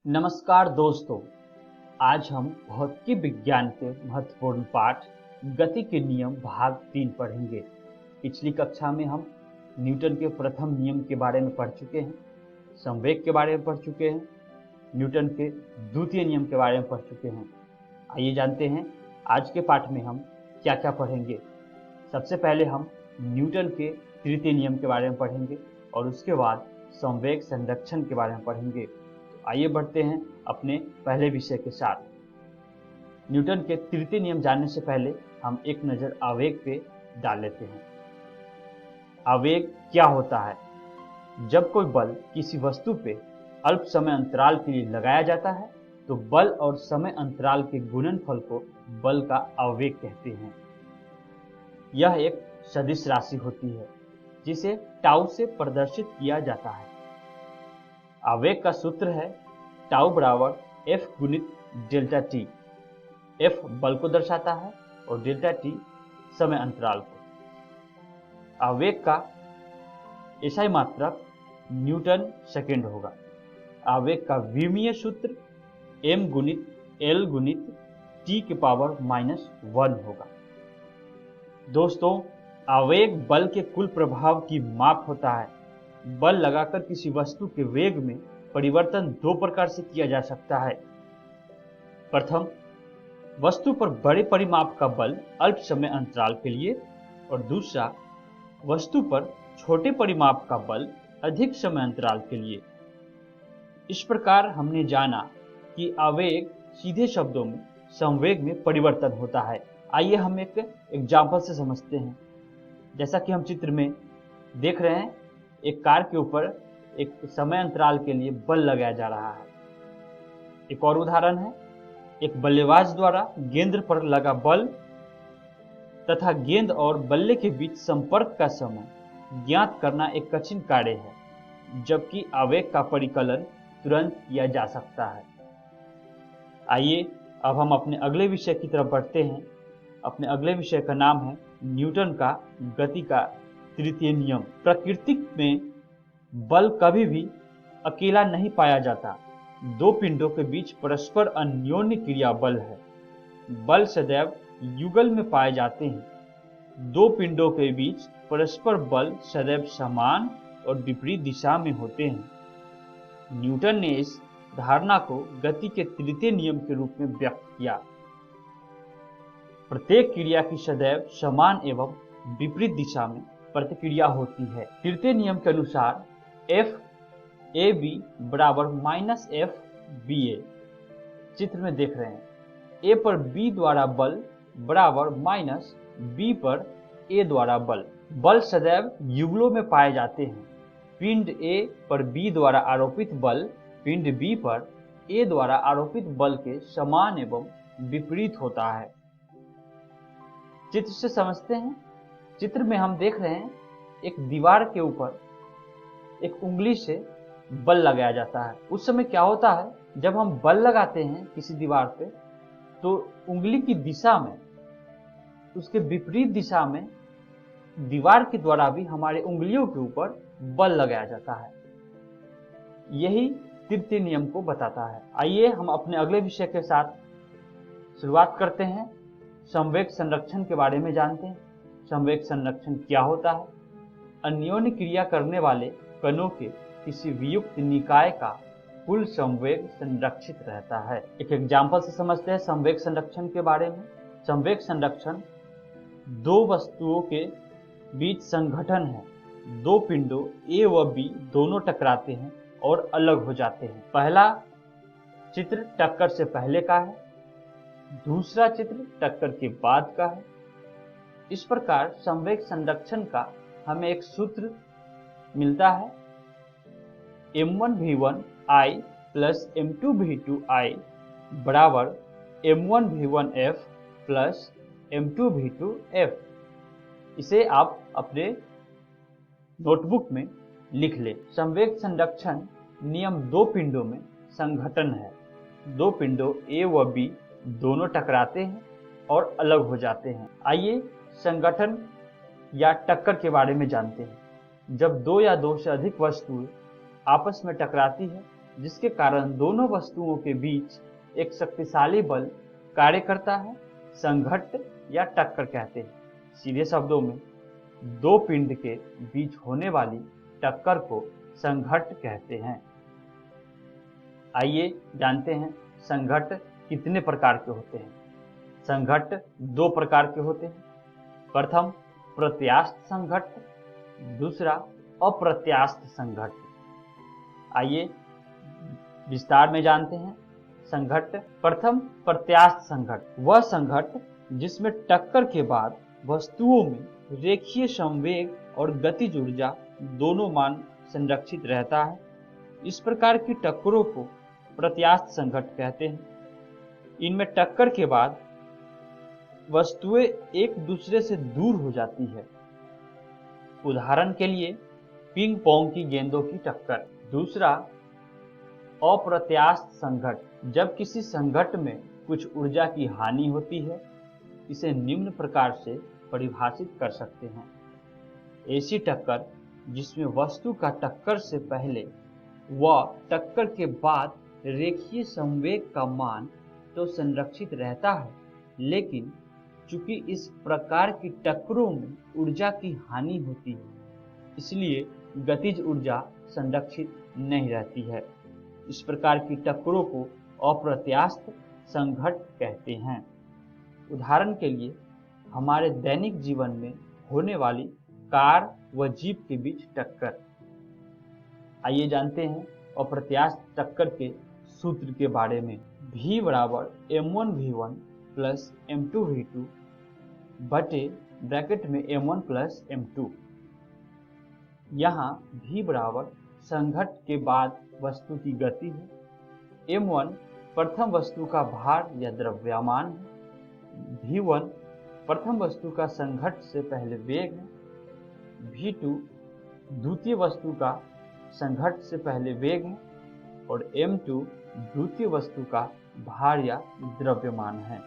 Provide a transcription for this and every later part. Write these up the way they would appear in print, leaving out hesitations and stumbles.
नमस्कार दोस्तों, आज हम भौतिकी विज्ञान के महत्वपूर्ण पाठ गति के नियम भाग 3 पढ़ेंगे। पिछली कक्षा में हम न्यूटन के प्रथम नियम के बारे में पढ़ चुके हैं, संवेग के बारे में पढ़ चुके हैं, न्यूटन के द्वितीय नियम के बारे में पढ़ चुके हैं। आइए जानते हैं आज के पाठ में हम क्या क्या पढ़ेंगे। सबसे पहले हम न्यूटन के तृतीय नियम के बारे में पढ़ेंगे और उसके बाद संवेग संरक्षण के बारे में पढ़ेंगे। आइए बढ़ते हैं अपने पहले विषय के साथ। न्यूटन के तृतीय नियम जानने से पहले हम एक नज़र आवेग पे डाल लेते हैं। आवेग क्या होता है? जब कोई बल किसी वस्तु पे अल्प समय अंतराल के लिए लगाया जाता है तो बल और समय अंतराल के गुणनफल को बल का आवेग कहते हैं। यह एक सदिश राशि होती है जिसे टाउ से प्रदर्शित किया जाता है। आवेग का सूत्र है टाउ बराबर F गुणित डेल्टा टी। F बल को दर्शाता है और डेल्टा टी समय अंतराल को। आवेग का एसआई मात्रक न्यूटन सेकेंड होगा। आवेग का विमीय सूत्र m गुणित L गुणित t के पावर -1 होगा। दोस्तों, आवेग बल के कुल प्रभाव की माप होता है। बल लगाकर किसी वस्तु के वेग में परिवर्तन दो प्रकार से किया जा सकता है। प्रथम, वस्तु पर बड़े परिमाप का बल अल्प समय अंतराल के लिए, और दूसरा, वस्तु पर छोटे परिमाप का बल अधिक समय अंतराल के लिए। इस प्रकार हमने जाना कि आवेग सीधे शब्दों में संवेग में परिवर्तन होता है। आइए हम एक एग्जाम्पल से समझते हैं। जैसा कि हम चित्र में देख रहे हैं, एक कार के ऊपर एक समय अंतराल के लिए बल लगाया जा रहा है। एक और उदाहरण है, एक बल्लेबाज द्वारा गेंद पर लगा बल तथा गेंद और बल्ले के बीच संपर्क का समय ज्ञात करना एक कठिन कार्य है, जबकि आवेग का परिकलन तुरंत किया जा सकता है। आइए अब हम अपने अगले विषय की तरफ बढ़ते हैं। अपने अगले विषय का नाम है न्यूटन का गति का तृतीय नियम। प्रकृति में बल कभी भी अकेला नहीं पाया जाता। दो पिंडों के बीच परस्पर अन्योन्य क्रिया बल है। बल सदैव युगल में पाए जाते हैं। दो पिंडों के बीच परस्पर बल सदैव समान और विपरीत दिशा में होते हैं। न्यूटन ने इस धारणा को गति के तृतीय नियम के रूप में व्यक्त किया। प्रत्येक क्रिया की सदैव समान एवं विपरीत दिशा में प्रतिक्रिया होती है। तृतीय नियम के अनुसार F AB बराबर -F BA। चित्र में देख रहे हैं, A पर B द्वारा बल बराबर -B पर A द्वारा बल। बल सदैव युगलों में पाए जाते हैं। पिंड A पर B द्वारा आरोपित बल पिंड B पर A द्वारा आरोपित बल के समान एवं विपरीत होता है। चित्र से समझते हैं। चित्र में हम देख रहे हैं, एक दीवार के ऊपर एक उंगली से बल लगाया जाता है। उस समय क्या होता है, जब हम बल लगाते हैं किसी दीवार पे, तो उंगली की दिशा में, उसके विपरीत दिशा में दीवार के द्वारा भी हमारे उंगलियों के ऊपर बल लगाया जाता है। यही तृतीय नियम को बताता है। आइए हम अपने अगले विषय के साथ शुरुआत करते हैं। संवेग संरक्षण के बारे में जानते हैं। संवेग संरक्षण क्या होता है? अन्योन्य क्रिया करने वाले कणों के किसी वियुक्त निकाय का कुल संवेग संरक्षित रहता है। एक एग्जाम्पल से समझते हैं संवेग संरक्षण के बारे में। संवेग संरक्षण दो वस्तुओं के बीच संघटन है। दो पिंडों A व B दोनों टकराते हैं और अलग हो जाते हैं। पहला चित्र टक्कर से पहले का है, दूसरा चित्र टक्कर के बाद का है। इस प्रकार संवेग संरक्षण का हमें एक सूत्र मिलता है, m1v1i प्लस m2v2i बराबर m1v1f प्लस m2v2f। इसे आप अपने नोटबुक में लिख लें। संवेग संरक्षण नियम दो पिंडों में संघटन है। दो पिंडों A व B दोनों टकराते हैं और अलग हो जाते हैं। आइए संगठन या टक्कर के बारे में जानते हैं। जब दो या दो से अधिक वस्तुएं आपस में टकराती है जिसके कारण दोनों वस्तुओं के बीच एक शक्तिशाली बल कार्य करता है, संघट्ट या टक्कर कहते हैं। सीधे शब्दों में दो पिंड के बीच होने वाली टक्कर को संघट्ट कहते हैं। आइए जानते हैं संघट्ट कितने प्रकार के होते हैं। संघट्ट दो प्रकार के होते हैं। प्रथम प्रत्यास्थ संघट्ट, दूसरा अप्रत्यास्थ संघट्ट। आइए विस्तार में जानते हैं संघट्ट। प्रथम प्रत्यास्थ संघट्ट वह संघट्ट जिसमें टक्कर के बाद वस्तुओं में रेखीय संवेग और गतिज ऊर्जा दोनों मान संरक्षित रहता है। इस प्रकार की टक्करों को प्रत्यास्थ संघट्ट कहते हैं। इनमें टक्कर के बाद वस्तुएं एक दूसरे से दूर हो जाती है। उदाहरण के लिए पिंग पोंग की गेंदों की टक्कर। दूसरा अप्रत्यास्थ संघट्ट, जब किसी संघट्ट में कुछ ऊर्जा की हानि होती है। इसे निम्न प्रकार से परिभाषित कर सकते हैं। ऐसी टक्कर जिसमें वस्तु का टक्कर से पहले व टक्कर के बाद रेखीय संवेग का मान तो संरक्षित रहता है, लेकिन चूंकि इस प्रकार की टक्करों में ऊर्जा की हानि होती है, इसलिए गतिज ऊर्जा संरक्षित नहीं रहती है। इस प्रकार की टक्करों को अप्रत्यास्थ संघट्ट कहते हैं। उदाहरण के लिए हमारे दैनिक जीवन में होने वाली कार व जीप के बीच टक्कर। आइए जानते हैं अप्रत्यास्थ टक्कर के सूत्र के बारे में। V बराबर m1v1 प्लस m2v2 बटे ब्रैकेट में m1 प्लस m2। यहाँ V बराबर संघट्ट के बाद वस्तु की गति है, m1 प्रथम वस्तु का भार या द्रव्यमान है, v1 प्रथम वस्तु का संघट्ट से पहले वेग है, v2 द्वितीय वस्तु का संघट्ट से पहले वेग है और m2 द्वितीय वस्तु का भार या द्रव्यमान है।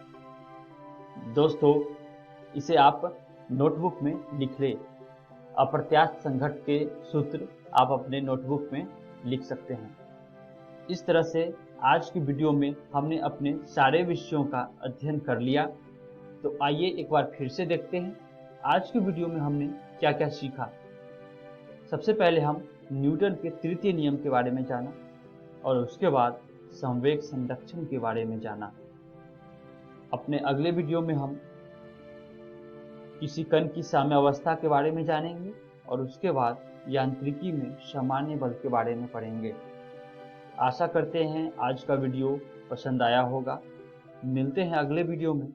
दोस्तों, इसे आप नोटबुक में लिख लें। अप्रत्यास्थ संघट्ट के सूत्र आप अपने नोटबुक में लिख सकते हैं। इस तरह से आज की वीडियो में हमने अपने सारे विषयों का अध्ययन कर लिया। तो आइए एक बार फिर से देखते हैं आज की वीडियो में हमने क्या क्या सीखा। सबसे पहले हम न्यूटन के तृतीय नियम के बारे में जाना और उसके बाद संवेग संरक्षण के बारे में जाना। अपने अगले वीडियो में हम किसी कण की साम्यावस्था के बारे में जानेंगे और उसके बाद यांत्रिकी में सामान्य बल के बारे में पढ़ेंगे। आशा करते हैं आज का वीडियो पसंद आया होगा। मिलते हैं अगले वीडियो में।